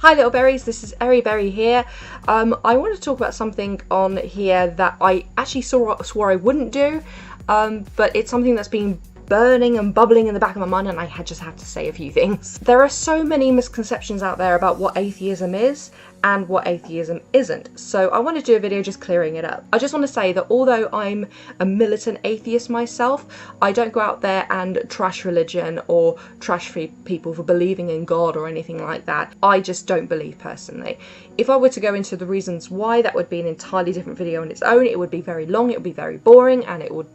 Hi little berries, this is Eryberrie here. I want to talk about something on here that I actually swore I wouldn't do, but it's something that's been burning and bubbling in the back of my mind, and I just had to say a few things. There are so many misconceptions out there about what atheism is and what atheism isn't, so I want to do a video just clearing it up. I just want to say that although I'm a militant atheist myself, I don't go out there and trash religion or trash people for believing in God or anything like that. I just don't believe personally. If I were to go into the reasons why, that would be an entirely different video on its own. It would be very long, it would be very boring, and it would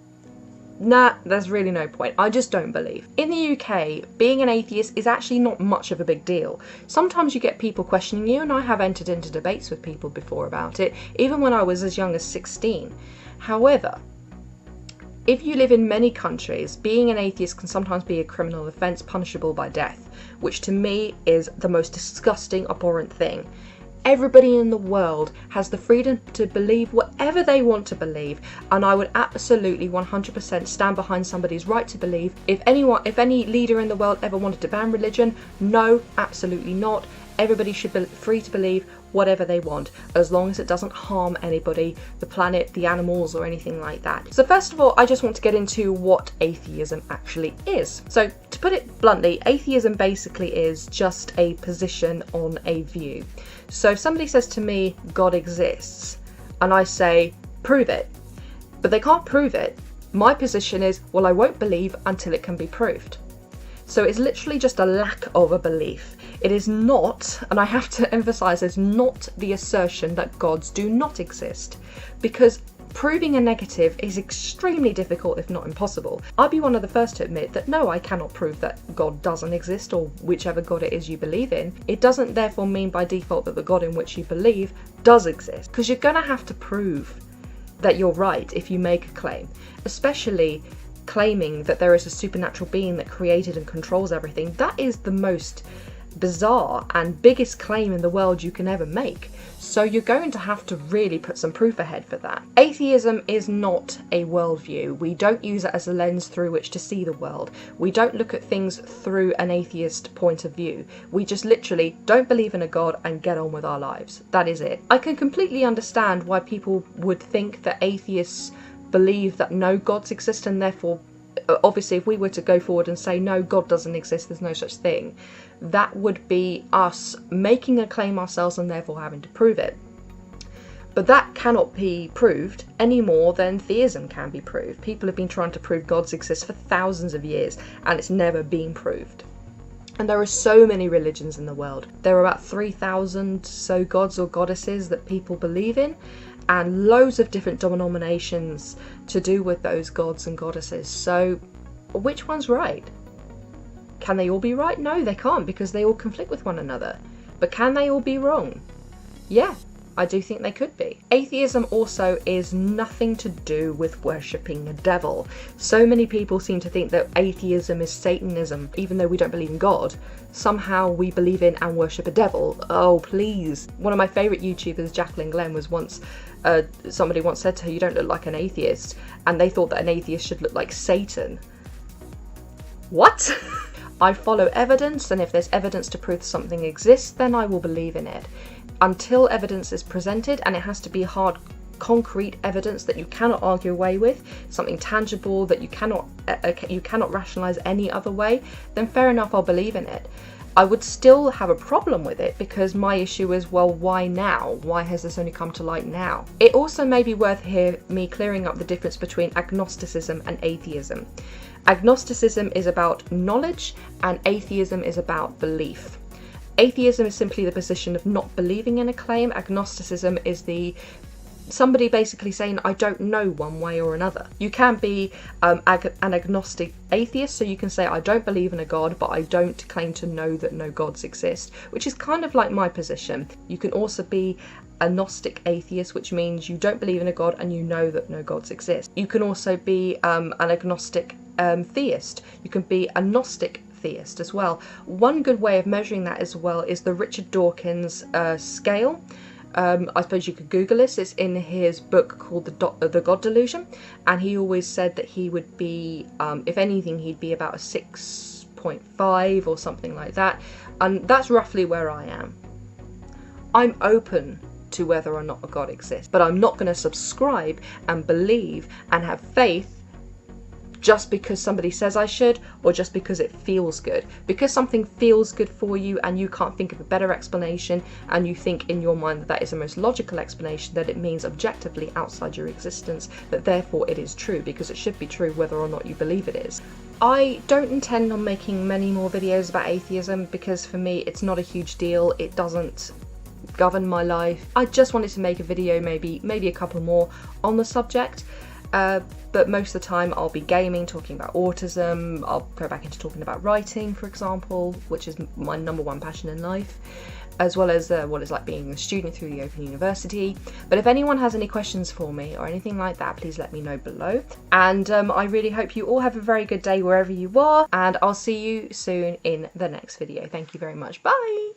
there's really no point. I just don't believe. In the UK, being an atheist is actually not much of a big deal. Sometimes you get people questioning you, and I have entered into debates with people before about it, even when I was as young as 16. However, if you live in many countries, being an atheist can sometimes be a criminal offence punishable by death, which to me is the most disgusting, abhorrent thing. Everybody in the world has the freedom to believe whatever they want to believe, and I would absolutely 100% stand behind somebody's right to believe. If any leader in the world ever wanted to ban religion, no, absolutely not. Everybody should be free to believe whatever they want, as long as it doesn't harm anybody, the planet, the animals, or anything like that. So first of all, I just want to get into what atheism actually is. So to put it bluntly, atheism basically is just a position on a view. So if somebody says to me, God exists, and I say, prove it, but they can't prove it, my position is, well, I won't believe until it can be proved. So it's literally just a lack of a belief. It is not, and I have to emphasise, it's not the assertion that gods do not exist, because proving a negative is extremely difficult, if not impossible. I'd be one of the first to admit that no, I cannot prove that God doesn't exist, or whichever God it is you believe in. It doesn't therefore mean by default that the God in which you believe does exist, because you're going to have to prove that you're right if you make a claim, especially claiming that there is a supernatural being that created and controls everything. That is the most bizarre and biggest claim in the world you can ever make. So you're going to have to really put some proof ahead for that. Atheism is not a worldview. We don't use it as a lens through which to see the world. We don't look at things through an atheist point of view. We just literally don't believe in a God and get on with our lives. That is it. I can completely understand why people would think that atheists believe that no gods exist, and therefore, obviously, if we were to go forward and say no, God doesn't exist, there's no such thing, that would be us making a claim ourselves and therefore having to prove it. But that cannot be proved any more than theism can be proved. People have been trying to prove gods exist for thousands of years, and it's never been proved. And there are so many religions in the world. There are about 3,000 so gods or goddesses that people believe in, and loads of different denominations to do with those gods and goddesses. So which one's right? Can they all be right? No, they can't, because they all conflict with one another. But can they all be wrong? Yeah, I do think they could be. Atheism also is nothing to do with worshipping a devil. So many people seem to think that atheism is Satanism, even though we don't believe in God. Somehow we believe in and worship a devil. Oh, please. One of my favourite YouTubers, Jacqueline Glenn, was once, somebody once said to her, you don't look like an atheist, and they thought that an atheist should look like Satan. What? I follow evidence, and if there's evidence to prove something exists, then I will believe in it. Until evidence is presented, and it has to be hard, concrete evidence that you cannot argue away with, something tangible that you cannot rationalise any other way, then fair enough, I'll believe in it. I would still have a problem with it, because my issue is, well, why now? Why has this only come to light now? It also may be worth me clearing up the difference between agnosticism and atheism. Agnosticism is about knowledge, and atheism is about belief. Atheism is simply the position of not believing in a claim. Agnosticism is somebody basically saying, I don't know one way or another. You can be an agnostic atheist, so you can say, I don't believe in a God, but I don't claim to know that no gods exist, which is kind of like my position. You can also be a Gnostic atheist, which means you don't believe in a God and you know that no gods exist. You can also be an agnostic theist. You can be a Gnostic theist as well. One good way of measuring that as well is the Richard Dawkins scale. I suppose you could Google this. It's in his book called The God Delusion, and he always said that he would be, if anything, he'd be about a 6.5 or something like that, and that's roughly where I am. I'm open to whether or not a God exists, but I'm not going to subscribe and believe and have faith just because somebody says I should, or just because it feels good. Because something feels good for you and you can't think of a better explanation, and you think in your mind that that is the most logical explanation, that it means objectively outside your existence, that therefore it is true, because it should be true whether or not you believe it is. I don't intend on making many more videos about atheism, because for me it's not a huge deal. It doesn't govern my life. I just wanted to make a video, maybe a couple more on the subject. But most of the time I'll be gaming, talking about autism. I'll go back into talking about writing, for example, which is my number one passion in life, as well as what it's like being a student through the Open University. But if anyone has any questions for me or anything like that, please let me know below. And I really hope you all have a very good day wherever you are, and I'll see you soon in the next video. Thank you very much. Bye!